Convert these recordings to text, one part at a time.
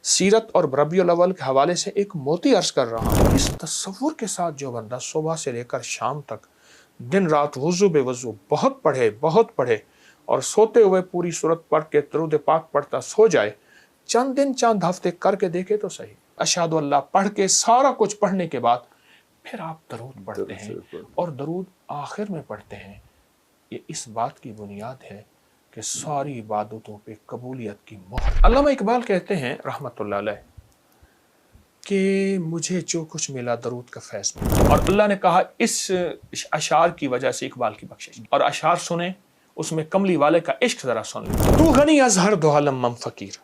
सीरत और रबीउल अव्वल के हवाले से एक मोती अर्ज कर रहा हूँ। इस तस्वुर के साथ जो बंदा सुबह से लेकर शाम तक दिन रात वुज़ू बेवुज़ू बहुत पढ़े और सोते हुए पूरी सूरत पढ़ के दरूद पाक पढ़ता सो जाए, चंद दिन चंद हफ्ते करके देखे तो सही। अशहदु अल्लाह पढ़ के सारा कुछ पढ़ने के बाद फिर आप दरूद पढ़ते हैं और दरूद आखिर में पढ़ते हैं। ये इस बात की बुनियाद है कि सारी इबादतों पे कबूलियत की मोहर। अल्लामा इकबाल कहते हैं रहमतुल्लाह अलैह कि मुझे जो कुछ मिला दरूद का फैज़ मिला। और अल्लाह ने कहा इस अशार की वजह से इकबाल की बख्शिश। और अशार सुने, उसमें कमली वाले का इश्क जरा सुन ले। तू गनी अज़हर दो आलम मम फ़कीर,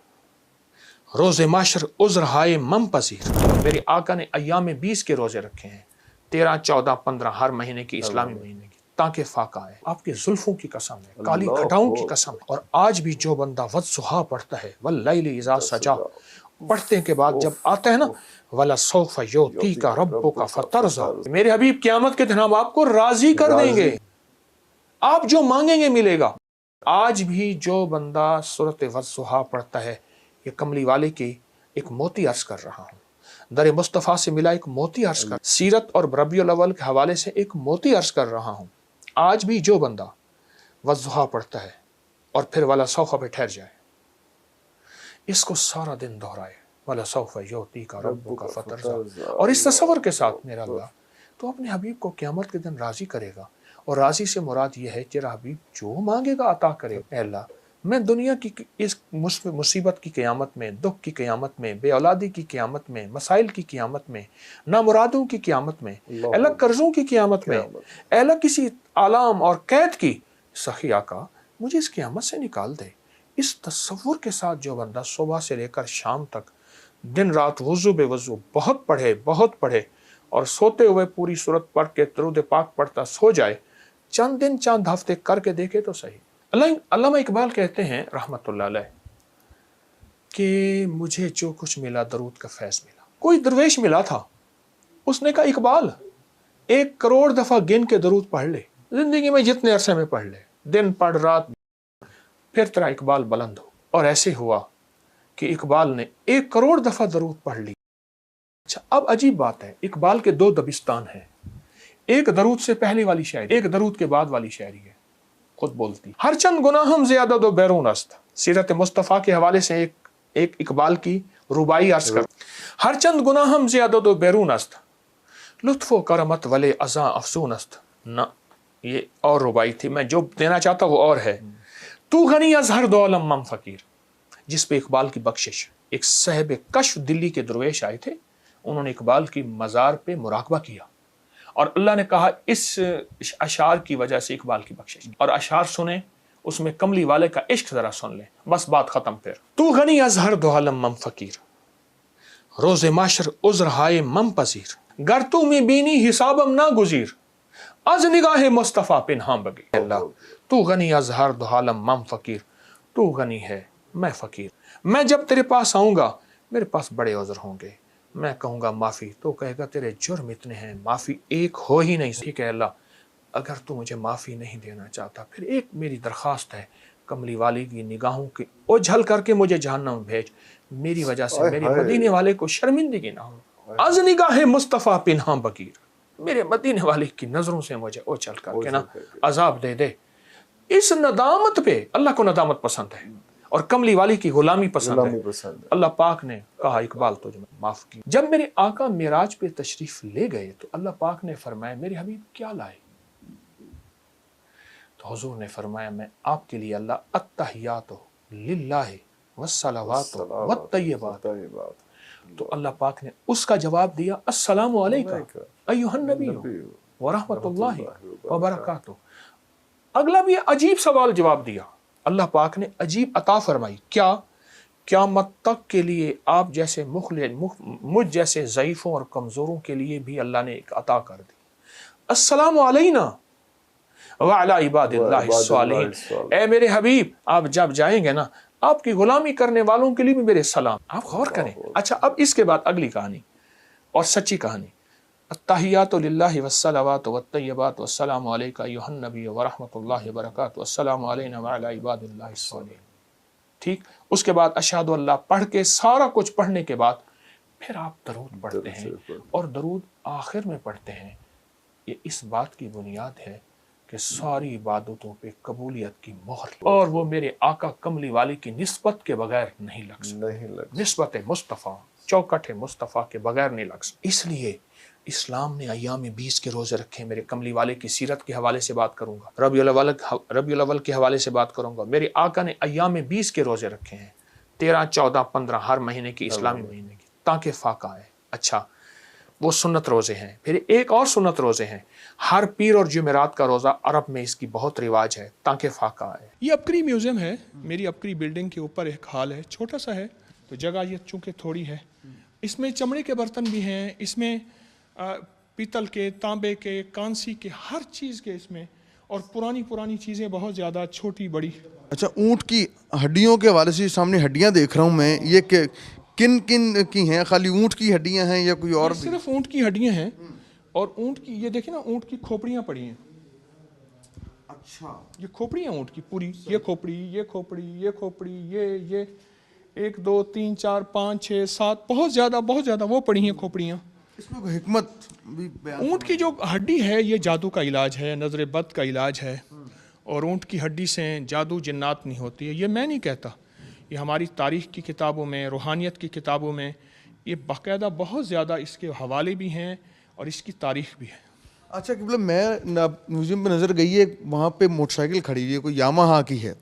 रोज़े माशर उज़्र हाय मम पज़ीर। मेरे आका ने अय्याम 20 के रोज़े रखे हैं, 13, 14, 15 हर महीने की, इस्लामी महीने की, ताकि फाका है। आपके जुल्फों की कसम है, काली घटाओं की कसम। और आज भी जो बंदा वद्दुहा पढ़ता है, वल्लैलि इज़ा सजा, पढ़ने के बाद जब आता है ना, वला सौफ़ युअतीका रब्बुका फतरज़ा, मेरे हबीब क़यामत के दिन हम आपको राज़ी कर देंगे, आप जो मांगेंगे मिलेगा। आज भी जो बंदा सूरत वद्दुहा पढ़ता है, ये कमली वाले की एक मोती अर्ज कर रहा हूँ, दर मुस्तफ़ा से मिला एक मोती अर्ज कर, सीरत और रबीउल अव्वल के हवाले से एक मोती अर्ज कर रहा हूँ। आज भी जो बंदा वज़्ज़ुहा पढ़ता है और फिर वाला सौफ़ा पे ठहर जाए, इसको सारा दिन दोहराए, वाला सौफ़ा युअतीका रब्बुका फतरज़ा, और इस तसव्वुर के साथ मेरा अल्लाह तो अपने हबीब को क़यामत के दिन राज़ी करेगा। और राज़ी से मुराद ये है तेरा हबीब जो मांगेगा अता करे। ऐ अल्लाह, मैं दुनिया की इस मुसीबत की क़यामत में, दुख की क़यामत में, बेऔलादी की क़यामत में, मसाइल की क़यामत में, नामुरादों की क़यामत में, अल्लाह कर्ज़ों की क़यामत में, अल्लाह किसी आलाम और कैद की, सखी आका मुझे इस क़यामत से निकाल दे। इस तस्वुर के साथ जो बंदा सुबह से लेकर शाम तक दिन रात वुज़ू बेवुज़ू बहुत पढ़े और सोते हुए पूरी सूरत पढ़ के दरूद पाक पढ़ता सो जाए, चंद दिन चंद हफ्ते करके देखे तो सही। अल्लामा इकबाल कहते हैं रहमतुल्लाह अलैह कि मुझे जो कुछ मिला दरूद का फैज़ मिला। कोई दरवेश मिला था, उसने कहा इकबाल 1 करोड़ दफ़ा गिन के दरूद पढ़ ले, जिंदगी में जितने अरसे में पढ़ ले, दिन पढ़ रात, फिर तेरा इकबाल बुलंद हो। और ऐसे हुआ कि इकबाल ने 1 करोड़ दफ़ा दरूद पढ़ ली। अच्छा, अब अजीब बात है, इकबाल के 2 दबिस्तान हैं, एक दरूद से पहले वाली शायरी, एक दरूद के बाद वाली शायरी है। खुद बोलती हर चंद गुनाहम ज़ियादा दो बैरून अस्त। सीरत मुस्तफ़ा के हवाले से एक इकबाल की रुबाई अर्ज कर, हर चंद गुनाहम ज़ियादा दो बैरून अस्त, लुत्फ़ो करमत वले अज़ा अफसून अस्त। ना, ये और रुबाई थी, मैं जो देना चाहता वो और है। तू गनी अज़हर दो आलम मम फ़कीर, जिस पे इकबाल की बख्शिश। एक साहिब कश्फ दिल्ली के दरवेश आए थे, उन्होंने इकबाल की मज़ार पे मुराकबा किया और अल्लाह ने कहा इस अशार की वजह से इकबाल की बख्शिश। और अशार सुने, उसमें कमली वाले का इश्क जरा सुन ले, बस बात खत्म। फिर तू गनी अज़हर दो आलम मम फ़कीर, रोज़े माशर उज़्र हाय मम पज़ीर, गर तू में बीनी हिसाबम ना गुज़ीर, अज निगाहे मुस्तफ़ा पिन्हा बगी। अल्लाह तू गनी अज़हर दो आलम मम फ़कीर, तू गनी है मैं फ़कीर। मैं जब तेरे पास आऊँगा मेरे पास बड़े उज़्र होंगे, मैं कहूँगा माफ़ी, तो कहेगा तेरे जुर्म इतने हैं, माफ़ी एक हो ही नहीं। ठीक है अल्लाह, अगर तू मुझे माफ़ी नहीं देना चाहता, फिर एक मेरी दरख्वास्त है, कमली वाली की निगाहों की ओझल करके मुझे जहन्नम में भेज, मेरी वजह से मेरे मदीने वाले को शर्मिंदगी ना हो। अज़ निगाहे मुस्तफ़ा पिन्हा बगीर, मेरे मदीने वाले की नज़रों से मुझे ओझल करके ना अजाब दे दे। इस नदामत पे, अल्लाह को नदामत पसंद है और कमली वाली की गुलामी पसंद है। अल्लाह पाक ने कहा इकबाल तुझे माफ़ की। जब मेरे आका मेराज पे तशरीफ़ ले गए तो अल्लाह पाक ने फरमाया मेरे हबीब क्या लाए? तो हुजूर ने फरमाया मैं आपके लिए अल्लाह अत्तहियातु लिल्लाहि वस्सलावातु वत्तय्यिबात। तो अल्लाह पाक ने उसका जवाब दिया अस्सलामु अलैका अय्युहन नबिय्यु व रहमतुल्लाहि व बरकातुहू। अगला भी अजीब सवाल जवाब दिया, अल्लाह पाक ने अजीब अता फरमाई, क्या? क़यामत तक के लिए आप जैसे मुझ जैसे ज़ईफ़ों और कमज़ोरों के लिए भी अल्लाह ने एक अता कर दी, अस्सलामु अलैना व अला इबादिल्लाहिस सालिहीन। ए मेरे हबीब, आप जब जाएंगे ना, आपकी गुलामी करने वालों के लिए भी मेरे सलाम। आप गौर करें। अच्छा, अब इसके बाद अगली कहानी और सच्ची कहानी, अत्तहियातु लिल्लाहि वस्सलावातु वत्तय्यिबातु वस्सलामु अलैका अय्युहन नबिय्यु व रहमतुल्लाहि व बरकातुहू वस्सलामु अलैना व अला इबादिल्लाहिस सालिहीन। ٹھیک، اس کے بعد اشہد اللہ پڑھ کے سارا کچھ پڑھنے کے بعد پھر آپ درود پڑھتے ہیں، اور درود آخر میں پڑھتے ہیں۔ یہ اس بات کی بنیاد ہے کہ ساری عبادتوں پہ قبولیت کی مہر، اور وہ میرے آقا کملی والے کی نسبت کے بغیر نہیں لگ سکتا، نسبت مصطفیٰ، چوکٹ مصطفیٰ کے بغیر نہیں لگ سکتا۔ اس لیے اسلام نے ایام 20 کے روزے رکھے، میرے کملی والے کی سیرت کے حوالے سے بات کروں گا، ربیع الاول کے حوالے سے بات کروں گا۔ میرے آقا نے ایام 20 کے روزے رکھے ہیں، 13، 14، 15 ہر مہینے کی، اسلامی مہینے کی، تاکہ فاقہ آئے۔ اچھا، وہ سنت روزے ہیں۔ پھر ایک اور سنت روزے ہیں، ہر پیر اور جمعرات کا روزہ، عرب میں اس کی بہت رواج ہے، تاکہ فاقہ آئے۔ یہ ابکری میوزیم ہے، میری ابکری بلڈنگ کے اوپر ایک ہال ہے، چھوٹا سا ہے تو جگہ یہ چونکہ تھوڑی ہے۔ اس میں چمڑے کے برتن بھی ہیں، اس میں پیتل کے، تانبے کے، کانسی کے، ہر چیز کے اس میں، اور پرانی چیزیں بہت زیادہ، چھوٹی بڑی۔ اچھا، اونٹ کی ہڈیوں کے حوالے سے سامنے ہڈیاں دیکھ رہا ہوں میں، یہ کن کی ہیں؟ خالی اونٹ کی ہڈیاں ہیں یا کوئی اور بھی؟ صرف اونٹ کی ہڈیاں ہیں، اور اونٹ کی یہ دیکھیں نا، اونٹ کی کھوپڑیاں پڑی ہیں۔ اچھا، یہ کھوپڑیاں اونٹ کی پوری، یہ کھوپڑی، یہ کھوپڑی، یہ کھوپڑی، یہ 1 2 3 4 5 6 7 بہت زیادہ وہ پڑی ہیں کھوپڑیاں۔ اس میں کوئی حکمت بھی بیان؟ اونٹ کی جو ہڈی ہے یہ جادو کا علاج ہے، نظر بد کا علاج ہے، اور اونٹ کی ہڈی سے جادو جنات نہیں ہوتی ہے۔ یہ میں نہیں کہتا، یہ ہماری تاریخ کی کتابوں میں، روحانیت کی کتابوں میں یہ باقاعدہ بہت زیادہ اس کے حوالے بھی ہیں اور اس کی تاریخ بھی ہے۔ اچھا کہ میں میوزیم پہ نظر گئی ہے، وہاں پہ موٹر سائیکل کھڑی ہوئی ہے، کوئی یاماہا کی ہے،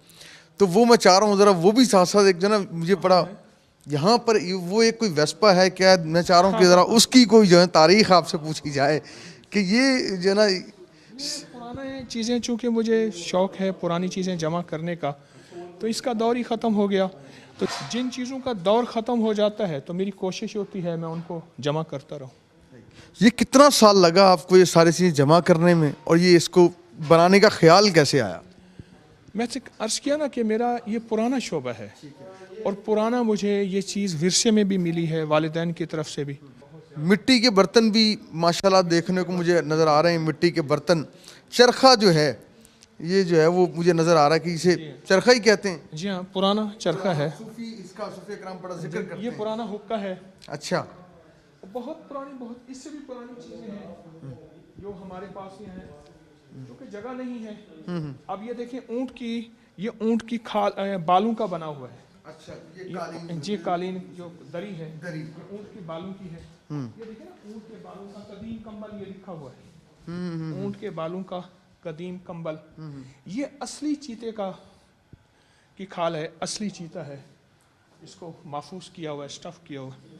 تو وہ میں چاہ رہا ہوں ذرا وہ بھی ساتھ ساتھ ایک جو نا مجھے پڑا یہاں پر وہ ایک کوئی ویسپا ہے کیا، میں چاہ رہا ہوں کہ ذرا اس کی کوئی جو ہے تاریخ آپ سے پوچھی جائے کہ یہ جو ہے نا پرانے چیزیں، چونکہ مجھے شوق ہے پرانی چیزیں جمع کرنے کا، تو اس کا دور ہی ختم ہو گیا، تو جن چیزوں کا دور ختم ہو جاتا ہے تو میری کوشش ہوتی ہے میں ان کو جمع کرتا رہوں۔ یہ کتنا سال لگا آپ کو یہ ساری چیزیں جمع کرنے میں، اور یہ اس کو بنانے کا خیال کیسے آیا؟ میں سے عرض کیا نا کہ میرا یہ پرانا شعبہ ہے، اور پرانا مجھے یہ چیز ورثے میں بھی ملی ہے، والدین کی طرف سے بھی۔ مٹی کے برتن بھی ماشاءاللہ دیکھنے کو مجھے نظر آ رہے ہیں، مٹی کے برتن، چرخہ جو ہے یہ جو ہے وہ مجھے نظر آ رہا ہے کہ اسے چرخہ ہی کہتے ہیں۔ جی ہاں، پرانا چرخہ ہے، اس کا صوفی اکرام بڑا ذکر کرتے ہیں۔ یہ پرانا حقہ ہے، اچھا، بہت پرانی، بہت اس سے بھی پرانی چیزیں ہیں جو ہمارے پاس یہ ہیں، کیونکہ جگہ نہیں ہے۔ اب یہ دیکھیں اونٹ کی، یہ اونٹ کی کھال بالوں کا بنا ہوا ہے۔ اچھا، یہ قالین، جی قالین جو دری ہے، دری، یہ اونٹ کی بالوں کی ہے۔ یہ دیکھیں نا، اونٹ کے بالوں کا قدیم کمبل، یہ لکھا ہوا ہے، اونٹ کے بالوں کا قدیم کمبل۔ یہ اصلی چیتے کی کھال ہے، اصلی چیتا ہے، اس کو محفوظ کیا ہوا ہے، اسٹف کیا ہوا ہے۔